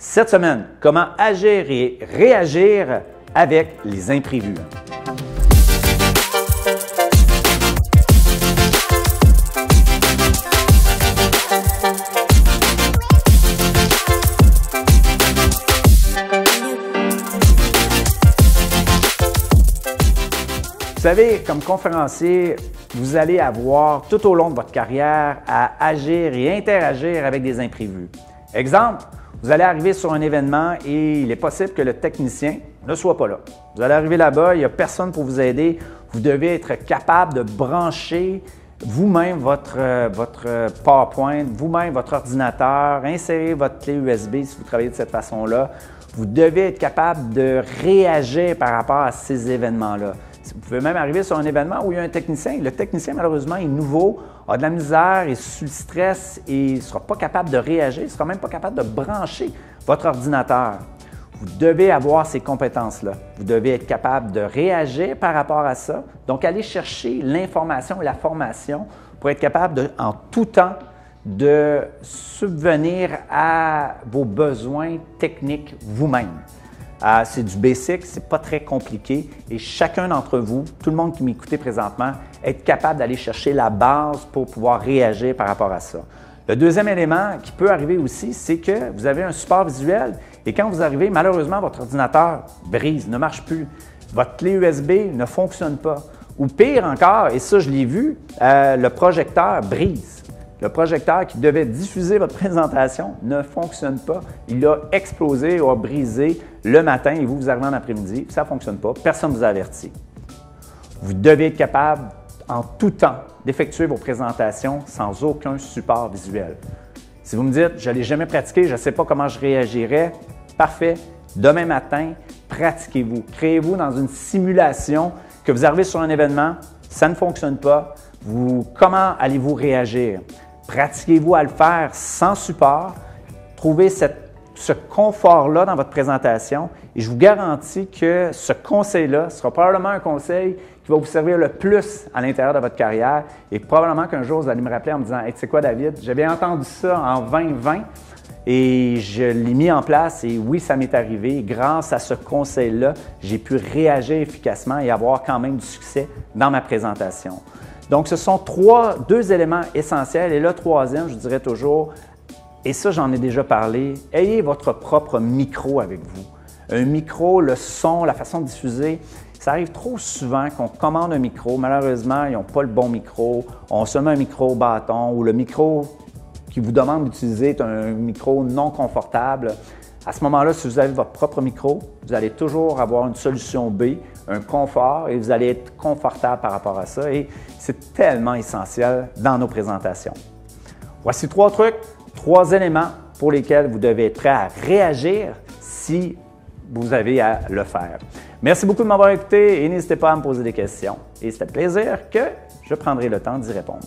Cette semaine, comment agir et réagir avec les imprévus. Vous savez, comme conférencier, vous allez avoir tout au long de votre carrière à agir et interagir avec des imprévus. Exemple, vous allez arriver sur un événement et il est possible que le technicien ne soit pas là. Vous allez arriver là-bas, il n'y a personne pour vous aider. Vous devez être capable de brancher vous-même votre PowerPoint, vous-même votre ordinateur, insérer votre clé USB si vous travaillez de cette façon-là. Vous devez être capable de réagir par rapport à ces événements-là. Vous pouvez même arriver sur un événement où il y a un technicien. Le technicien, malheureusement, est nouveau, a de la misère, est sous le stress et ne sera pas capable de réagir, ne sera même pas capable de brancher votre ordinateur. Vous devez avoir ces compétences-là. Vous devez être capable de réagir par rapport à ça. Donc, aller chercher l'information et la formation pour être capable, en tout temps, de subvenir à vos besoins techniques vous-même. C'est du basic, c'est pas très compliqué et chacun d'entre vous, tout le monde qui m'écoute présentement, être capable d'aller chercher la base pour pouvoir réagir par rapport à ça. Le deuxième élément qui peut arriver aussi, c'est que vous avez un support visuel et quand vous arrivez, malheureusement, votre ordinateur brise, ne marche plus. Votre clé USB ne fonctionne pas. Ou pire encore, et ça je l'ai vu, le projecteur brise. Le projecteur qui devait diffuser votre présentation ne fonctionne pas. Il a explosé ou a brisé le matin et vous arrivez en après-midi, ça ne fonctionne pas, personne ne vous a averti. Vous devez être capable en tout temps d'effectuer vos présentations sans aucun support visuel. Si vous me dites, je ne l'ai jamais pratiqué, je ne sais pas comment je réagirais, parfait. Demain matin, pratiquez-vous. Créez-vous dans une simulation que vous arrivez sur un événement, ça ne fonctionne pas. Comment allez-vous réagir? Pratiquez-vous à le faire sans support. Trouvez ce confort-là dans votre présentation et je vous garantis que ce conseil-là sera probablement un conseil qui va vous servir le plus à l'intérieur de votre carrière et probablement qu'un jour, vous allez me rappeler en me disant « Hey, tu sais quoi, David? J'avais entendu ça en 2020 et je l'ai mis en place et oui, ça m'est arrivé. Grâce à ce conseil-là, j'ai pu réagir efficacement et avoir quand même du succès dans ma présentation. » Donc, ce sont deux éléments essentiels. Et le troisième, je dirais toujours, et ça, j'en ai déjà parlé, ayez votre propre micro avec vous. Un micro, le son, la façon de diffuser, ça arrive trop souvent qu'on commande un micro. Malheureusement, ils n'ont pas le bon micro. On se met un micro bâton ou le micro qui vous demande d'utiliser est un micro non confortable. À ce moment-là, si vous avez votre propre micro, vous allez toujours avoir une solution B, un confort et vous allez être confortable par rapport à ça et c'est tellement essentiel dans nos présentations. Voici 3 trucs, 3 éléments pour lesquels vous devez être prêt à réagir si vous avez à le faire. Merci beaucoup de m'avoir écouté et n'hésitez pas à me poser des questions. Et c'est un plaisir que je prendrai le temps d'y répondre.